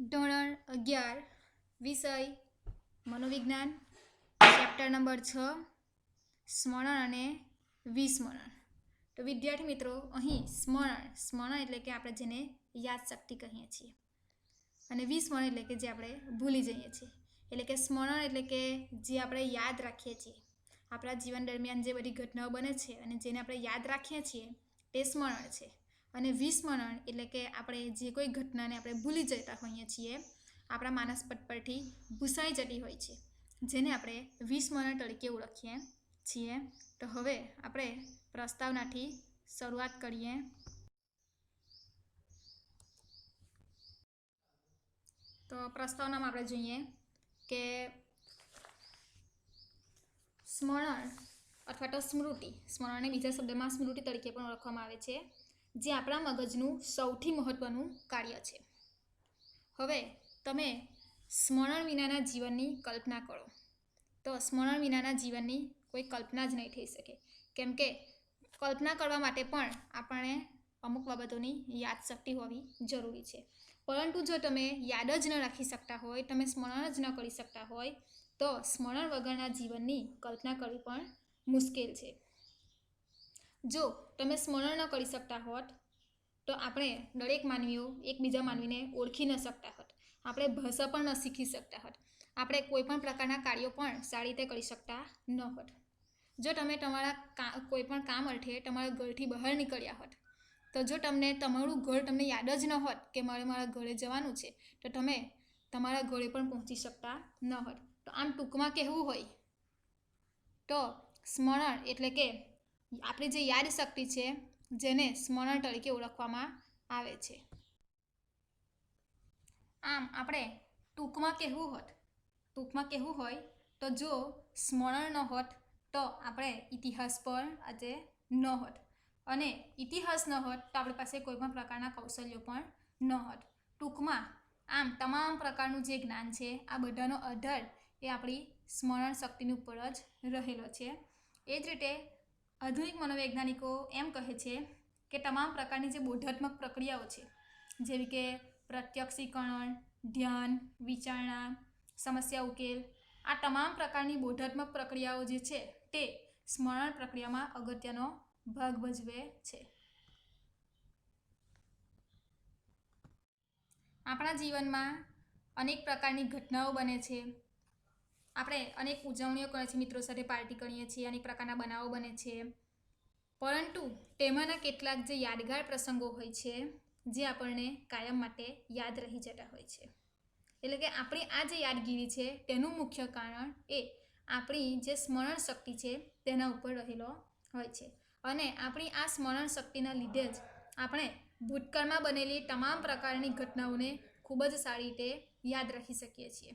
ધોરણ 11 વિષય મનોવિજ્ઞાન ચેપ્ટર નંબર 6 સ્મરણ અને વિસ્મરણ। તો વિદ્યાર્થી મિત્રો અહીં સ્મરણ એટલે કે આપણે જેને યાદશક્તિ કહીએ છીએ અને વિસ્મરણ એટલે કે જે આપણે ભૂલી જઈએ છીએ। એટલે કે સ્મરણ એટલે કે જે આપણે યાદ રાખીએ છીએ, આપણા જીવન દરમિયાન જે બધી ઘટનાઓ બને છે અને જેને આપણે યાદ રાખીએ છીએ તે સ્મરણ છે। અને વિસ્મરણ એટલે કે આપણે જે કોઈ ઘટનાને આપણે ભૂલી જતા હોઈએ છીએ, આપણા માનસ પટ પરથી ભૂસાઈ જતી હોય છે, જેને આપણે વિસ્મરણ તરીકે ઓળખીએ છીએ। તો હવે આપણે પ્રસ્તાવનાથી શરૂઆત કરીએ। તો પ્રસ્તાવનામાં આપણે જોઈએ કે સ્મરણ અથવા તો સ્મરણને બીજા શબ્દમાં સ્મૃતિ તરીકે પણ ઓળખવામાં આવે છે, જે આપણા મગજનું સૌથી મહત્વનું કાર્ય છે। હવે તમે સ્મરણ વિનાના જીવનની કલ્પના કરો તો સ્મરણ વિનાના જીવનની કોઈ કલ્પના જ નહીં થઈ શકે, કેમ કે કલ્પના કરવા માટે પણ આપણે અમુક બાબતોની યાદશક્તિ હોવી જરૂરી છે। પરંતુ જો તમે યાદ જ ન રાખી શકતા હોય, તમે સ્મરણ જ ન કરી શકતા હોય, તો સ્મરણ વગરના જીવનની કલ્પના કરવી પણ મુશ્કેલ છે। જો તમે સ્મરણ ન કરી શકતા હોત તો આપણે દરેક માનવીઓ એકબીજા માનવીને ઓળખી ન શકતા હોત, આપણે ભાષા પણ ન શીખી શકતા હોત, આપણે કોઈ પણ પ્રકારના કાર્યો પણ સારી રીતે કરી શકતા ન હોત। જો તમે તમારા કોઈ પણ કામ અર્થે તમારા ઘરથી બહાર નીકળ્યા હોત, તો જો તમને તમારું ઘર તમને યાદ જ ન હોત કે મારે મારા ઘરે જવાનું છે, તો તમે તમારા ઘરે પણ પહોંચી શકતા ન હોત। તો આમ ટૂંકમાં કહેવું હોય તો સ્મરણ એટલે કે આપણી જે યાદશક્તિ છે, જેને સ્મરણ તરીકે ઓળખવામાં આવે છે। આમ આપણે ટૂંકમાં કહેવું હોય તો જો સ્મરણ ન હોત તો આપણે ઇતિહાસ પર આજે ન હોત, અને ઇતિહાસ ન હોત તો આપણી પાસે કોઈ પણ પ્રકારના કૌશલ્યો પણ ન હોત। ટૂંકમાં આમ તમામ પ્રકારનું જે જ્ઞાન છે, આ બધાનો આધાર એ આપણી સ્મરણ શક્તિની ઉપર જ રહેલો છે। એ જ રીતે આધુનિક મનોવૈજ્ઞાનિકો એમ કહે છે કે તમામ પ્રકારની જે બોધાત્મક પ્રક્રિયાઓ છે, જેવી કે પ્રત્યક્ષીકરણ, ધ્યાન, વિચારણા, સમસ્યા ઉકેલ, આ તમામ પ્રકારની બોધાત્મક પ્રક્રિયાઓ જે છે તે સ્મરણ પ્રક્રિયામાં અગત્યનો ભાગ ભજવે છે। આપણા જીવનમાં અનેક પ્રકારની ઘટનાઓ બને છે, આપણે અનેક ઉજવણીઓ કરીએ છીએ, મિત્રો સાથે પાર્ટી કરીએ છીએ, અનેક પ્રકારના બનાવો બને છે, પરંતુ તેમાંના કેટલાક જે યાદગાર પ્રસંગો હોય છે, જે આપણને કાયમ માટે યાદ રહી જતા હોય છે। એટલે કે આપણી આ જે યાદગીરી છે તેનું મુખ્ય કારણ એ આપણી જે સ્મરણ શક્તિ છે તેના ઉપર રહેલો હોય છે, અને આપણી આ સ્મરણ શક્તિના લીધે જ આપણે ભૂતકાળમાં બનેલી તમામ પ્રકારની ઘટનાઓને ખૂબ જ સારી રીતે યાદ રાખી શકીએ છીએ।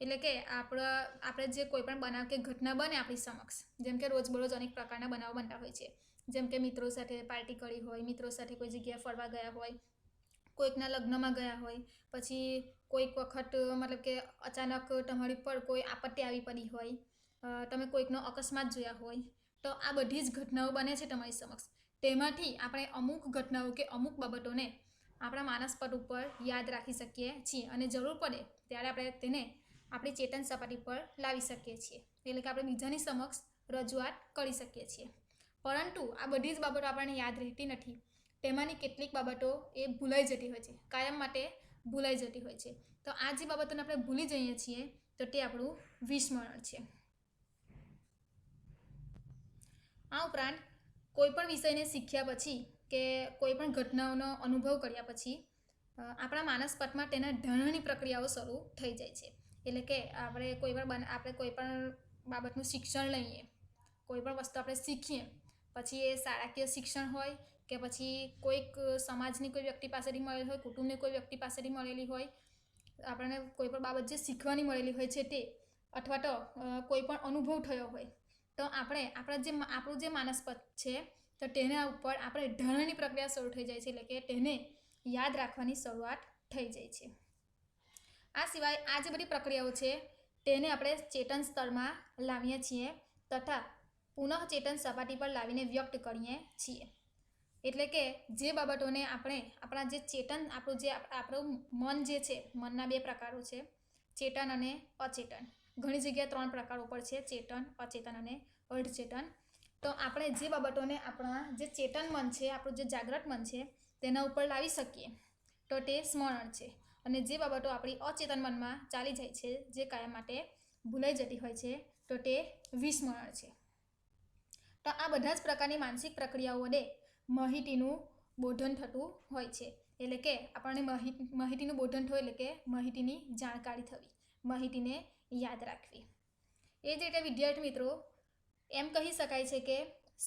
એટલે કે આપણે જે કોઈ પણ બનાવ કે ઘટના બને આપણી સમક્ષ, જેમ કે રોજબરોજ અનેક પ્રકારના બનાવો બનતા હોય છે, જેમ કે મિત્રો સાથે પાર્ટી કરી હોય, મિત્રો સાથે કોઈ જગ્યાએ ફરવા ગયા હોય, કોઈકના લગ્નમાં ગયા હોય, પછી કોઈક વખત મતલબ કે અચાનક તમારી પર કોઈ આપત્તિ આવી પડી હોય, તમે કોઈકનો અકસ્માત જોયા હોય, તો આ બધી જ ઘટનાઓ બને છે તમારી સમક્ષ। તેમાંથી આપણે અમુક ઘટનાઓ કે અમુક બાબતોને આપણા માનસપટ ઉપર યાદ રાખી શકીએ છીએ, અને જરૂર પડે ત્યારે આપણે તેને આપણી ચેતન સપાટી પર લાવી શકીએ છીએ, એટલે કે આપણે બીજાની સમક્ષ રજૂઆત કરી શકીએ છીએ। પરંતુ આ બધી જ બાબતો આપણને યાદ રહેતી નથી, તેમાંની કેટલીક બાબતો એ ભૂલાઈ જતી હોય છે, કાયમ માટે ભૂલાઈ જતી હોય છે। તો આ જે બાબતોને આપણે ભૂલી જઈએ છીએ તો તે આપણું વિસ્મરણ છે। આ ઉપરાંત કોઈ પણ વિષયને શીખ્યા પછી કે કોઈ પણ ઘટનાઓનો અનુભવ કર્યા પછી આપણા માનસપટમાં તેના ધારણની પ્રક્રિયાઓ શરૂ થઈ જાય છે। એટલે કે આપણે કોઈ પણ બાબતનું શિક્ષણ લઈએ, કોઈ પણ વસ્તુ આપણે શીખીએ, પછી એ શાળાકીય શિક્ષણ હોય કે પછી કોઈક સમાજની કોઈ વ્યક્તિ પાસેથી મળેલી હોય, કુટુંબની કોઈ વ્યક્તિ પાસેથી મળેલી હોય, આપણને કોઈ પણ બાબત જે શીખવાની મળેલી હોય છે તે, અથવા તો કોઈ પણ અનુભવ થયો હોય, તો આપણે આપણું જે માનસપટ છે તો તેના ઉપર આપણે ધારણની પ્રક્રિયા શરૂ થઈ જાય છે, એટલે કે તેને યાદ રાખવાની શરૂઆત થઈ જાય છે। આ સિવાય આ જે બધી પ્રક્રિયાઓ છે તેને આપણે ચેતન સ્તરમાં લાવીએ છીએ તથા પુનઃ ચેતન સપાટી પર લાવીને વ્યક્ત કરીએ છીએ। એટલે કે જે બાબતોને આપણે આપણા જે ચેતન આપણું મન જે છે, મનના 2 પ્રકારો છે, ચેતન અને અચેતન. ઘણી જગ્યાએ 3 પ્રકારો પર છે, ચેતન, અચેતન અને અર્ધચેતન. તો આપણે જે બાબતોને આપણા જે ચેતન મન છે, આપણું જે જાગ્રત મન છે, તેના ઉપર લાવી શકીએ તો તે સ્મરણ છે. અને જે બાબતો આપણી અચેતન મનમાં ચાલી જાય છે, જે કાયમ માટે ભૂલાઈ જતી હોય છે, તો તે વિસ્મરણ છે. તો આ બધા જ પ્રકારની માનસિક પ્રક્રિયાઓ વડે માહિતીનું બોધન થતું હોય છે. એટલે કે આપણને માહિતીનું બોધન થયું એટલે કે માહિતીની જાણકારી થવી, માહિતીને યાદ રાખવી. એ જ રીતે વિદ્યાર્થી મિત્રો, એમ કહી શકાય છે કે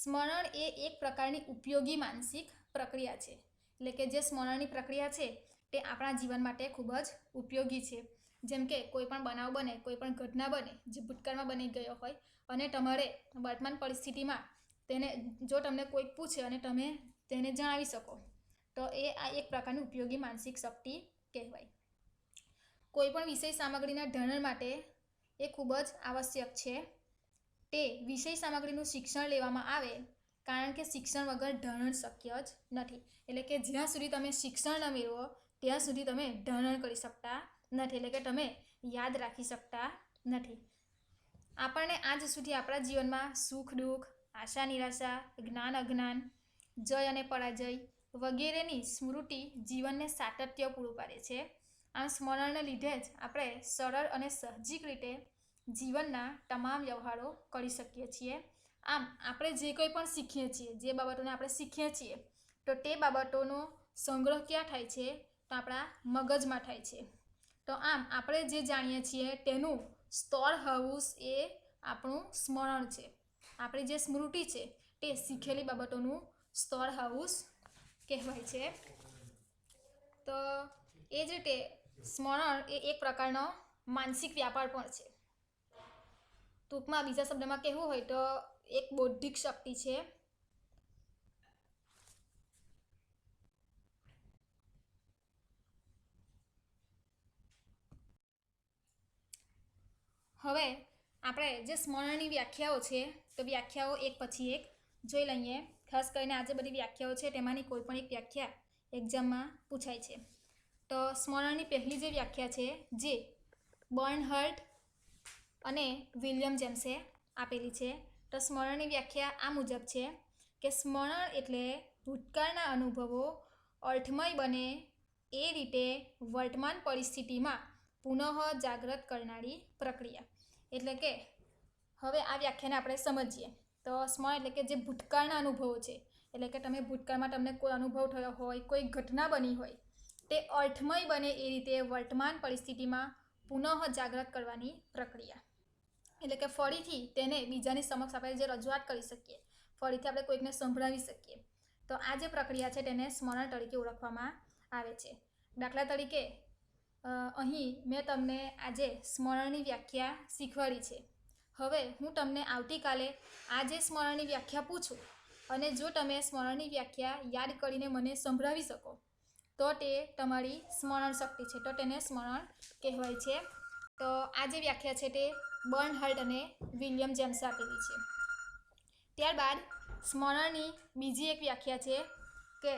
સ્મરણ એ એક પ્રકારની ઉપયોગી માનસિક પ્રક્રિયા છે. એટલે કે જે સ્મરણની પ્રક્રિયા છે તે આપણા જીવન માટે ખૂબ જ ઉપયોગી છે. જેમ કે કોઈ પણ બનાવ બને, કોઈ પણ ઘટના બને જે ભૂતકાળમાં બની ગયો હોય અને તમારે વર્તમાન પરિસ્થિતિમાં તેને જો તમને કોઈ પૂછે અને તમે તેને જણાવી શકો, તો એ આ એક પ્રકારની ઉપયોગી માનસિક શક્તિ કહેવાય. કોઈ પણ વિષય સામગ્રીના ઢારણ માટે એ ખૂબ જ આવશ્યક છે. તે વિષય સામગ્રીનું શિક્ષણ લેવામાં આવે, કારણ કે શિક્ષણ વગર ઢારણ શક્ય જ નથી. એટલે કે જ્યાં સુધી તમે શિક્ષણ ન મેળવો ત્યાં સુધી તમે ઢારણ કરી શકતા નથી, એટલે કે તમે યાદ રાખી શકતા નથી. આપણને આજ સુધી આપણા જીવનમાં સુખ દુઃખ, આશા નિરાશા, જ્ઞાન અજ્ઞાન, જય અને પરાજય વગેરેની સ્મૃતિ જીવનને સાતત્ય પૂરું પાડે છે. આમ સ્મરણને લીધે જ આપણે સરળ અને સહજીક રીતે જીવનના તમામ વ્યવહારો કરી શકીએ છીએ. આમ આપણે જે કંઈ પણ શીખીએ છીએ, જે બાબતોને આપણે શીખીએ છીએ, તો તે બાબતોનો સંગ્રહ ક્યાં થાય છે? તો આપણા મગજમાં થાય છે. તો આમ આપણે જે જાણીએ છીએ તેનું સ્ટોર હાઉસ એ આપણું સ્મરણ છે. આપણી જે સ્મૃતિ છે તે શીખેલી બાબતોનું સ્ટોર હાઉસ કહેવાય છે. તો એ જ રીતે સ્મરણ એ એક પ્રકારનો માનસિક વ્યાપાર પણ છે. ટૂંકમાં બીજા શબ્દમાં કહેવું હોય તો એક બૌદ્ધિક શક્તિ છે. હવે આપણે જે સ્મરણની વ્યાખ્યાઓ છે, તો વ્યાખ્યાઓ એક પછી એક જોઈ લઈએ. ખાસ કરીને આજે બધી વ્યાખ્યાઓ છે તેમાંની કોઈ પણ એક વ્યાખ્યા એક્ઝામમાં પૂછાય છે. તો સ્મરણની પહેલી જે વ્યાખ્યા છે, જે બર્નહાર્ટ અને વિલિયમ જેમ્સે આપેલી છે. તો સ્મરણની વ્યાખ્યા આ મુજબ છે કે સ્મરણ એટલે ભૂતકાળના અનુભવો અર્થમય બને એ રીતે વર્તમાન પરિસ્થિતિમાં પુનઃ જાગૃત કરનારી પ્રક્રિયા. એટલે કે હવે આ વ્યાખ્યાને આપણે સમજીએ તો સ્મરણ એટલે કે જે ભૂતકાળના અનુભવો છે, એટલે કે તમે ભૂતકાળમાં તમને કોઈ અનુભવ થયો હોય, કોઈ ઘટના બની હોય, તે અર્થમય બને એ રીતે વર્તમાન પરિસ્થિતિમાં પુનઃ જાગૃત કરવાની પ્રક્રિયા. એટલે કે ફરીથી તેને બીજાની સમક્ષ આપણે જે રજૂઆત કરી શકીએ, ફરીથી આપણે કોઈકને સંભળાવી શકીએ, તો આ જે પ્રક્રિયા છે તેને સ્મરણ તરીકે ઓળખવામાં આવે છે. દાખલા તરીકે અહીં મેં તમને આજે સ્મરણની વ્યાખ્યા શીખવાડી છે. હવે હું તમને આવતીકાલે આ જે સ્મરણની વ્યાખ્યા પૂછું અને જો તમે સ્મરણની વ્યાખ્યા યાદ કરીને મને સંભળાવી શકો, તો તે તમારી સ્મરણ શક્તિ છે, તો તેને સ્મરણ કહેવાય છે. તો આ જે વ્યાખ્યા છે તે બર્નહાર્ટ અને વિલિયમ જેમ્સે આપેલી છે. ત્યારબાદ સ્મરણની બીજી એક વ્યાખ્યા છે કે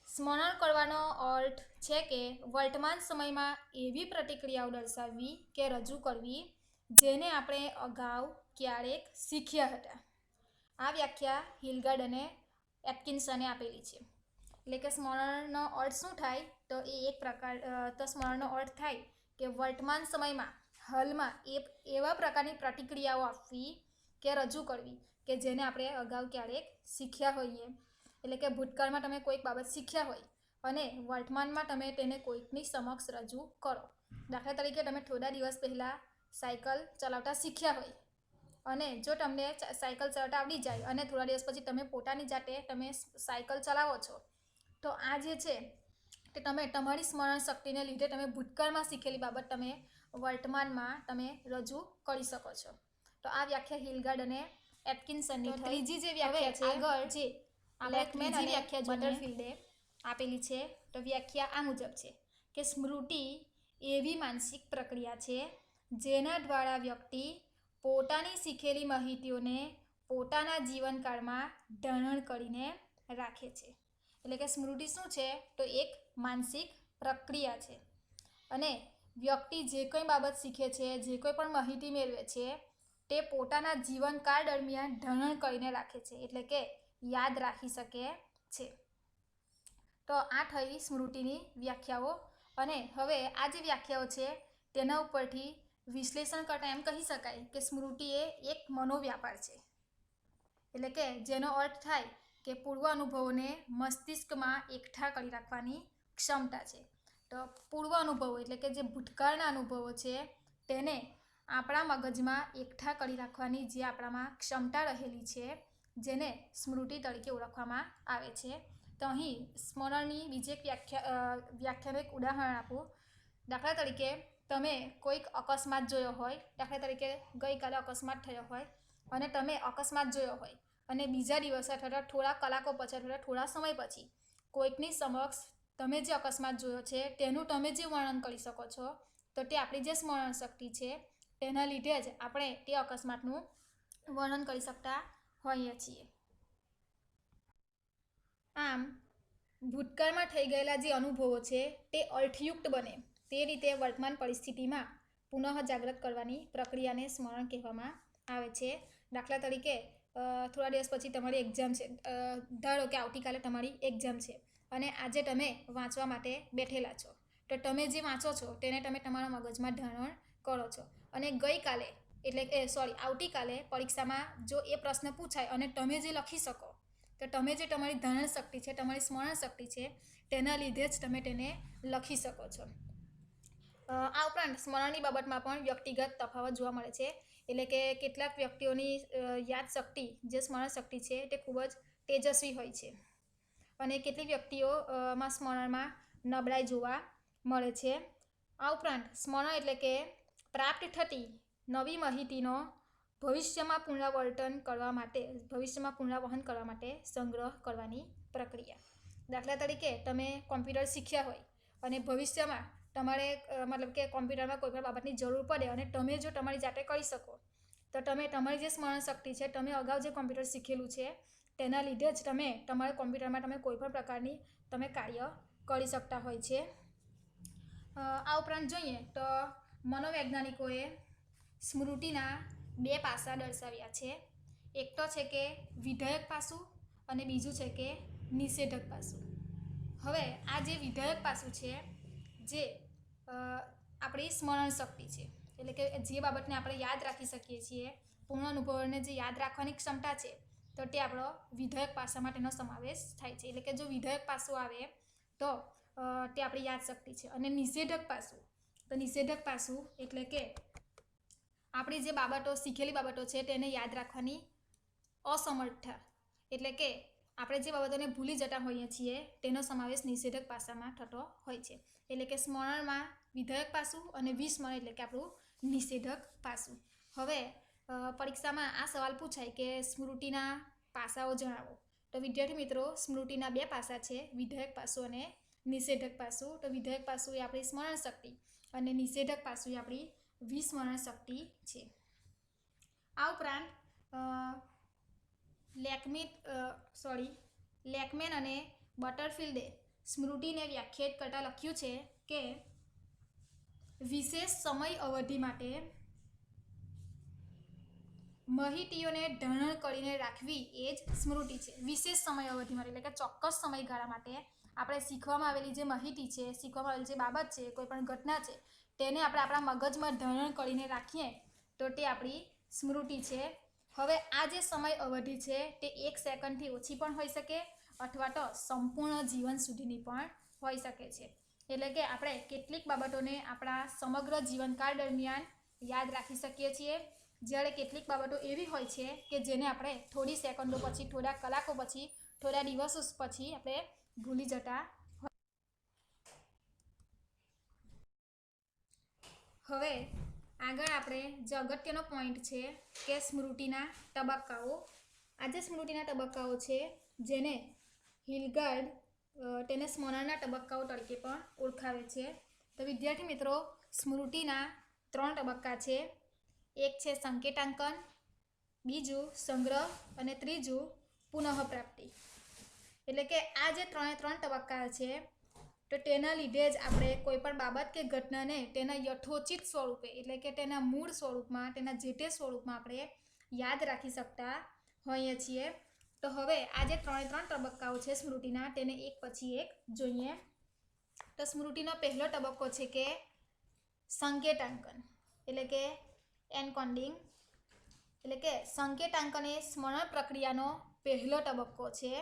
સ્મરણ કરવાનો અર્થ છે કે વર્તમાન સમયમાં એવી પ્રતિક્રિયાઓ દર્શાવવી કે રજૂ કરવી જેને આપણે અગાઉ ક્યારેક શીખ્યા હતા. આ વ્યાખ્યા હિલગાર્ડ અને એટકિન્સને આપેલી છે. એટલે કે સ્મરણનો અર્થ શું થાય? તો એ એક પ્રકાર તો સ્મરણનો અર્થ થાય કે વર્તમાન સમયમાં હાલમાં એવા પ્રકારની પ્રતિક્રિયાઓ આપવી કે રજૂ કરવી કે જેને આપણે અગાઉ ક્યારેક શીખ્યા હોઈએ. એટલે કે ભૂતકાળમાં તમે કોઈક બાબત શીખ્યા હોય અને વર્તમાનમાં તમે તેને કોઈકની સમક્ષ રજૂ કરો. દાખલા તરીકે તમે થોડા દિવસ પહેલાં સાયકલ ચલાવતા શીખ્યા હોય અને જો તમને સાયકલ ચલાવતા આવડી જાય અને થોડા દિવસ પછી તમે પોતાની જાતે તમે સાયકલ ચલાવો છો, તો આ જે છે તે તમે તમારી સ્મરણ શક્તિને લીધે તમે ભૂતકાળમાં શીખેલી બાબત તમે વર્તમાનમાં તમે રજૂ કરી શકો છો. તો આ વ્યાખ્યા હિલગાર્ડ અને એટકિન્સનની. ત્રીજી જે વ્યાખ્યા છે આગળ જે લેકમેન અને બટરફિલ્ડે આપેલી છે, તો વ્યાખ્યા આ મુજબ છે કે સ્મૃતિ એવી માનસિક પ્રક્રિયા છે જેના દ્વારા વ્યક્તિ પોતાની શીખેલી માહિતીઓને પોતાના જીવનકાળમાં ધારણ કરીને રાખે છે. એટલે કે સ્મૃતિ શું છે તો એક માનસિક પ્રક્રિયા છે અને વ્યક્તિ જે કંઈ બાબત શીખે છે, જે કોઈ પણ માહિતી મેળવે છે તે પોતાના જીવનકાળ દરમિયાન ધારણ કરીને રાખે છે, એટલે કે યાદ રાખી શકે છે. તો આ થઈ સ્મૃતિની વ્યાખ્યાઓ. અને હવે આ જે વ્યાખ્યાઓ છે તેના ઉપરથી વિશ્લેષણ કરતાં એમ કહી શકાય કે સ્મૃતિ એ એક મનોવ્યાપાર છે. એટલે કે જેનો અર્થ થાય કે પૂર્વ અનુભવોને મસ્તિષ્કમાં એકઠા કરી રાખવાની ક્ષમતા છે. તો પૂર્વ અનુભવો એટલે કે જે ભૂતકાળના અનુભવો છે તેને આપણા મગજમાં એકઠા કરી રાખવાની જે આપણામાં ક્ષમતા રહેલી છે જેને સ્મૃતિ તરીકે ઓળખવામાં આવે છે. તો અહીં સ્મરણની બીજી એક વ્યાખ્યાનું એક ઉદાહરણ આપું. દાખલા તરીકે તમે કોઈક અકસ્માત જોયો હોય, દાખલા તરીકે ગઈકાલે અકસ્માત થયો હોય અને તમે અકસ્માત જોયો હોય અને બીજા દિવસે અથવા થોડા કલાકો પછી અથવા થોડા સમય પછી કોઈકની સમક્ષ તમે જે અકસ્માત જોયો છે તેનું તમે જે વર્ણન કરી શકો છો તો તે આપણી જે સ્મરણ શક્તિ છે તેના લીધે જ આપણે તે અકસ્માતનું વર્ણન કરી શકતા હોઈએ છીએ. આમ ભૂતકાળમાં થઈ ગયેલા જે અનુભવો છે તે અર્થયુક્ત બને તે રીતે વર્તમાન પરિસ્થિતિમાં પુનઃ જાગૃત કરવાની પ્રક્રિયાને સ્મરણ કહેવામાં આવે છે. દાખલા તરીકે થોડા દિવસ પછી તમારી એક્ઝામ છે, ધારો કે આવતીકાલે તમારી એક્ઝામ છે અને આજે તમે વાંચવા માટે બેઠેલા છો, તો તમે જે વાંચો છો તેને તમે તમારા મગજમાં ધારણ કરો છો અને ગઈકાલે એટલે કે આવતીકાલે પરીક્ષામાં જો એ પ્રશ્ન પૂછાય અને તમે જે લખી શકો તો તમે જે તમારી ધારણ શક્તિ છે, તમારી સ્મરણ શક્તિ છે તેના લીધે જ તમે તેને લખી શકો છો. આ ઉપરાંત સ્મરણની બાબતમાં પણ વ્યક્તિગત તફાવત જોવા મળે છે. એટલે કે કેટલાક વ્યક્તિઓની યાદ શક્તિ જે સ્મરણ શક્તિ છે તે ખૂબ જ તેજસ્વી હોય છે અને કેટલીક વ્યક્તિઓમાં સ્મરણમાં નબળાઈ જોવા મળે છે. આ ઉપરાંત સ્મરણ એટલે કે પ્રાપ્ત થતી નવી માહિતીનો ભવિષ્યમાં પુનરાવહન કરવા માટે સંગ્રહ કરવાની પ્રક્રિયા. દાખલા તરીકે તમે કોમ્પ્યુટર શીખ્યા હોય અને ભવિષ્યમાં તમારે મતલબ કે કોમ્પ્યુટરમાં કોઈ પણ બાબતની જરૂર પડે અને તમે જો તમારી જાતે કરી શકો તો તમે તમારી જે સ્મરણ શક્તિ છે, તમે અગાઉ જે કોમ્પ્યુટર શીખેલું છે તેના લીધે જ તમે તમારા કોમ્પ્યુટરમાં તમે કોઈ પણ પ્રકારની તમે કાર્ય કરી શકતા હોય છે. આ ઉપરાંત જોઈએ તો મનોવૈજ્ઞાનિકોએ સ્મૃતિના 2 પાસા દર્શાવ્યા છે. એક તો છે કે વિધાયક પાસું અને બીજું છે કે નિષેધક પાસું. હવે આ જે વિધાયક પાસું છે જે આપણી સ્મરણ શક્તિ છે, એટલે કે જે બાબતને આપણે યાદ રાખી શકીએ છીએ, પૂર્ણ અનુભવોને જે યાદ રાખવાની ક્ષમતા છે તો તે આપણો વિધાયક પાસામાં તેનો સમાવેશ થાય છે. એટલે કે જો વિધાયક પાસું આવે તો તે આપણી યાદ શક્તિ છે. અને નિષેધક પાસું, તો નિષેધક પાસું એટલે કે આપણી જે બાબતો શીખેલી બાબતો છે તેને યાદ રાખવાની અસમર્થતા, એટલે કે આપણે જે બાબતોને ભૂલી જતા હોઈએ છીએ તેનો સમાવેશ નિષેધક પાસામાં થતો હોય છે. એટલે કે સ્મરણમાં વિધાયક પાસું અને વિસ્મરણ એટલે કે આપણું નિષેધક પાસું. હવે પરીક્ષામાં આ સવાલ પૂછાય કે સ્મૃતિના પાસાઓ જણાવો. તો વિદ્યાર્થી મિત્રો, સ્મૃતિના 2 પાસા છે, વિધાયક પાસું અને નિષેધક પાસું. તો વિધાયક પાસું એ આપણી સ્મરણ શક્તિ અને નિષેધક પાસું એ આપણી વિસ્મરણ શક્તિ છે. આ ઉપરાંત લેકમેન અને બટરફિલ્ડે સ્મૃતિને વ્યાખ્યાયિત કરતાં લખ્યું છે કે વિશેષ સમય અવધિ માટે માહિતીઓને ધારણ કરીને રાખવી એ જ સ્મૃતિ છે. વિશેષ સમય અવધિ માટે એટલે કે ચોક્કસ સમયગાળા માટે આપણે શીખવામાં આવેલી જે માહિતી છે, શીખવામાં આવેલી જે બાબત છે, કોઈ પણ ઘટના છે તેને આપણે આપણા મગજમાં ધારણ કરીને રાખીએ તો તે આપણી સ્મૃતિ છે. હવે આ જે સમય અવધિ છે તે 1 સેકન્ડથી ઓછી પણ હોઈ શકે અથવા તો સંપૂર્ણ જીવન સુધીની પણ હોઈ શકે છે. એટલે કે આપણે કેટલીક બાબતોને આપણા સમગ્ર જીવનકાળ દરમિયાન યાદ રાખી શકીએ છીએ, જ્યારે કેટલીક બાબતો એવી હોય છે કે જેને આપણે થોડી સેકન્ડો પછી, થોડા કલાકો પછી, થોડા દિવસો પછી આપણે ભૂલી જતા. હવે આગળ આપણે જે અગત્યનો પોઈન્ટ છે કે સ્મૃતિના તબક્કાઓ. આ જે સ્મૃતિના તબક્કાઓ છે જેને હિલગાર્ડ તેને સ્મરણના તબક્કાઓ તરીકે પણ ઓળખાવે છે. તો વિદ્યાર્થી મિત્રો, સ્મૃતિના 3 તબક્કા છે. એક છે સંકેતાંકન, બીજું સંગ્રહ અને ત્રીજું પુનઃપ્રાપ્તિ. એટલે કે આ જે 3 તબક્કા છે તો તેના લીધે જ આપણે કોઈ પણ બાબત કે ઘટનાને તેના યથોચિત સ્વરૂપે એટલે કે તેના મૂળ સ્વરૂપમાં તેના જે તે સ્વરૂપમાં આપણે યાદ રાખી શકતા હોઈએ છીએ. તો હવે આ જે 3 તબક્કાઓ છે સ્મૃતિના તેને એક પછી એક જોઈએ. તો સ્મૃતિનો પહેલો તબક્કો છે કે સંકેતાંકન એટલે કે એન્કોડિંગ એટલે કે સંકેતાંકન એ સ્મરણ પ્રક્રિયાનો પહેલો તબક્કો છે.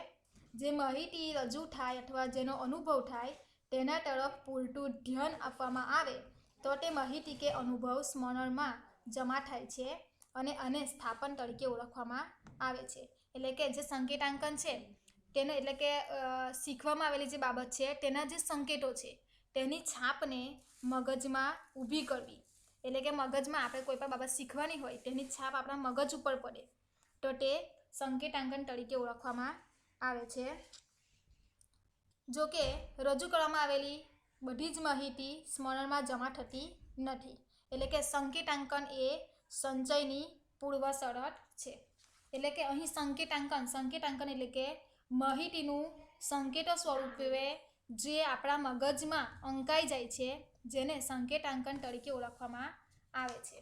જે માહિતી રજૂ થાય અથવા જેનો અનુભવ થાય તેના તરફ પૂરતું ધ્યાન આપવામાં આવે તો તે માહિતી કે અનુભવ સ્મરણમાં જમા થાય છે અને આને સ્થાપન તરીકે ઓળખવામાં આવે છે. એટલે કે જે સંકેતાંકન છે તેને એટલે કે શીખવામાં આવેલી જે બાબત છે તેના જે સંકેતો છે તેની છાપને મગજમાં ઊભી કરવી. એટલે કે મગજમાં આપણે કોઈ પણ બાબત શીખવાની હોય તેની છાપ આપણા મગજ ઉપર પડે તો તે સંકેતાંકન તરીકે ઓળખવામાં આવે છે. જો કે રજૂ કરવામાં આવેલી બધી જ માહિતી સ્મરણમાં જમા થતી નથી. એટલે કે સંકેતાંકન એ સંચયની પૂર્વ શરત છે. એટલે કે અહીં સંકેતાંકન એટલે કે માહિતીનું સંકેતો સ્વરૂપે જે આપણા મગજમાં અંકાઈ જાય છે જેને સંકેતાંકન તરીકે ઓળખવામાં આવે છે.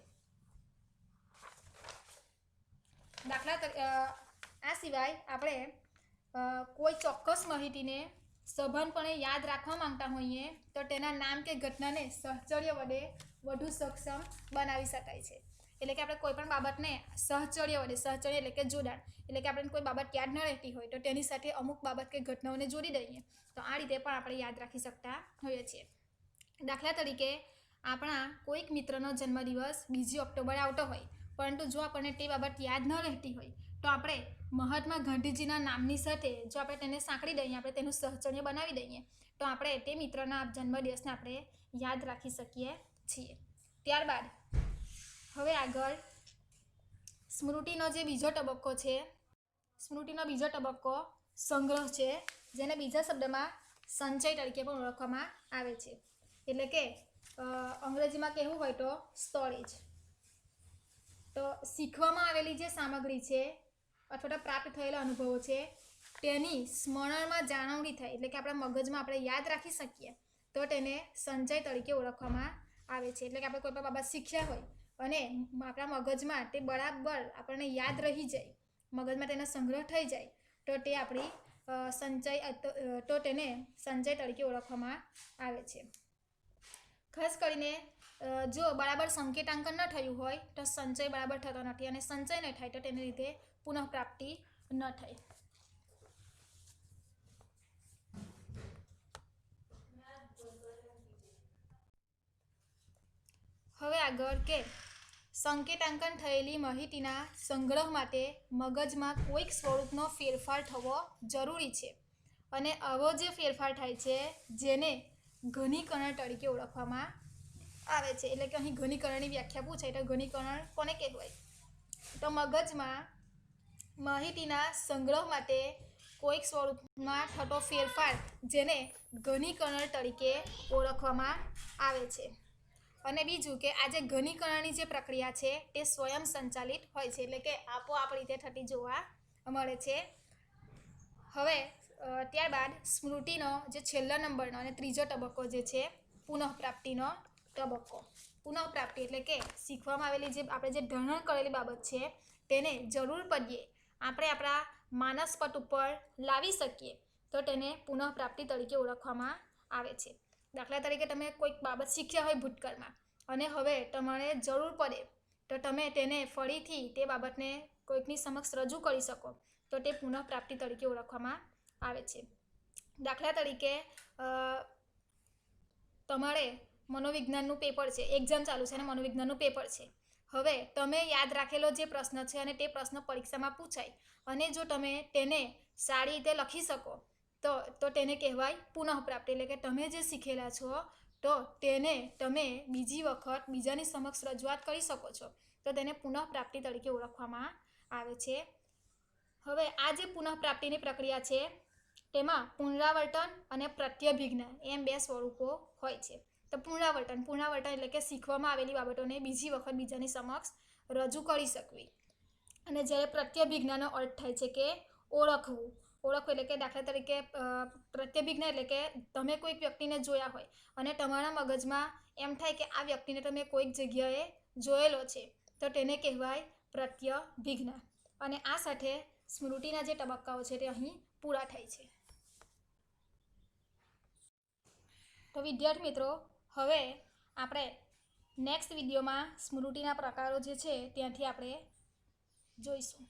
આ સિવાય આપણે કોઈ ચોક્કસ માહિતીને સભાનપણે યાદ રાખવા માંગતા હોઈએ તો તેના નામ કે ઘટનાને સહચર્ય વડે વધુ સક્ષમ બનાવી શકાય છે. એટલે કે આપણે કોઈ પણ બાબતને સહચર્ય એટલે કે જોડાણ એટલે કે આપણે કોઈ બાબત યાદ ન રહેતી હોય તો તેની સાથે અમુક બાબત કે ઘટનાઓને જોડી દઈએ તો આ રીતે પણ આપણે યાદ રાખી શકતા હોઈએ છીએ. દાખલા તરીકે આપણા કોઈક મિત્રનો જન્મદિવસ 2 ઓક્ટોબરે આવતો હોય પરંતુ જો આપણને તે બાબત યાદ ન રહેતી હોય તો આપણે મહાત્મા ગાંધીજીના નામની સાથે જો આપણે તેને સાંકળી દઈએ આપણે તેનું સહચર્ય બનાવી દઈએ તો આપણે તે મિત્રના જન્મદિવસને આપણે યાદ રાખી શકીએ છીએ. ત્યારબાદ હવે આગળ સ્મૃતિનો જે બીજો તબક્કો છે સ્મૃતિનો બીજો તબક્કો સંગ્રહ છે જેને બીજા શબ્દમાં સંચય તરીકે પણ ઓળખવામાં આવે છે. એટલે કે અંગ્રેજીમાં કહેવું હોય તો સ્ટોરેજ. તો શીખવામાં આવેલી જે સામગ્રી છે અથવા તો પ્રાપ્ત થયેલા અનુભવો છે તેની સ્મરણમાં જાળવણી થાય એટલે કે આપણા મગજમાં આપણે યાદ રાખી શકીએ તો તેને સંચય તરીકે ઓળખવામાં આવે છે. એટલે કે આપણે કોઈ પણ બાબત શીખ્યા હોય અને આપણા મગજમાં તે બરાબર આપણને યાદ રહી જાય મગજમાં તેનો સંગ્રહ થઈ જાય તો તે આપણી તેને સંચય તરીકે ઓળખવામાં આવે છે. ખાસ કરીને જો બરાબર સંકેતાંકન ન થયું હોય તો સંચય બરાબર થતો નથી અને સંચય ન થાય તો તેને લીધે પુનઃપ્રાપ્તિ ન થાય. હવે આગળ કે સંકેતાંકન થયેલી માહિતીના સંગ્રહ માટે મગજમાં કોઈક સ્વરૂપનો ફેરફાર થવો જરૂરી છે અને આવો જે ફેરફાર થાય છે જેને ઘનીકરણ તરીકે ઓળખવામાં આવે છે. એટલે કે અહીં ઘનીકરણની વ્યાખ્યા પૂછાય તો ઘનીકરણ કોને કહેવાય તો મગજમાં માહિતીના સંગ્રહ માટે કોઈક સ્વરૂપમાં થતો ફેરફાર જેને ઘનીકરણ તરીકે ઓળખવામાં આવે છે. અને બીજું કે આ જે ઘનીકરણની જે પ્રક્રિયા છે તે સ્વયં સંચાલિત હોય છે એટલે કે આપોઆપ રીતે થતી જોવા મળે છે. હવે ત્યારબાદ સ્મૃતિનો જે છેલ્લા નંબરનો અને ત્રીજો તબક્કો જે છે પુનઃપ્રાપ્તિનો તબક્કો. પુનઃપ્રાપ્તિ એટલે કે શીખવામાં આવેલી જે આપણે જે ધારણ કરેલી બાબત છે તેને જરૂર પડ્યે આપણે આપણા માનસપટ ઉપર લાવી શકીએ તો તેને પુનઃપ્રાપ્તિ તરીકે ઓળખવામાં આવે છે. દાખલા તરીકે તમે કોઈક બાબત શીખ્યા હોય ભૂતકાળમાં અને હવે તમારે જરૂર પડે તો તમે તેને ફરીથી તે બાબતને કોઈકની સમક્ષ રજૂ કરી શકો તો તે પુનઃપ્રાપ્તિ તરીકે ઓળખવામાં આવે છે. દાખલા તરીકે તમારે મનોવિજ્ઞાનનું પેપર છે એક્ઝામ ચાલુ છે અને મનોવિજ્ઞાનનું પેપર છે. હવે તમે યાદ રાખેલો જે પ્રશ્ન છે અને તે પ્રશ્ન પરીક્ષામાં પૂછાય અને જો તમે તેને સારી રીતે લખી શકો તો તેને કહેવાય પુનઃપ્રાપ્તિ. એટલે કે તમે જે શીખેલા છો તો તેને તમે બીજી વખત બીજાની સમક્ષ રજૂઆત કરી શકો છો તો તેને પુનઃપ્રાપ્તિ તરીકે ઓળખવામાં આવે છે. હવે આ જે પુનઃપ્રાપ્તિની પ્રક્રિયા છે તેમાં પુનરાવર્તન અને પ્રત્યભિજ્ઞા એમ 2 સ્વરૂપો હોય છે. તો પુનરાવર્તન એટલે કે શીખવામાં આવેલી બાબતોને બીજી વખત બીજાની સમક્ષ રજૂ કરી શકવી અને જ્યારે પ્રત્યભિજ્ઞાનો અર્થ થાય છે કે ઓળખવું. ઓળખવું એટલે કે દાખલા તરીકે પ્રત્યભિજ્ઞા એટલે કે તમે કોઈક વ્યક્તિને જોયા હોય અને તમારા મગજમાં એમ થાય કે આ વ્યક્તિને તમે કોઈક જગ્યાએ જોયેલો છે, તો તેને કહેવાય પ્રત્યભિજ્ઞા. અને આ સાથે સ્મૃતિના જે તબક્કાઓ છે તે અહીં પૂરા થાય છે. તો વિદ્યાર્થી મિત્રો, હવે આપણે નેક્સ્ટ વિડીયોમાં સ્મૃતિના પ્રકારો જે છે ત્યાંથી આપણે જોઈશું.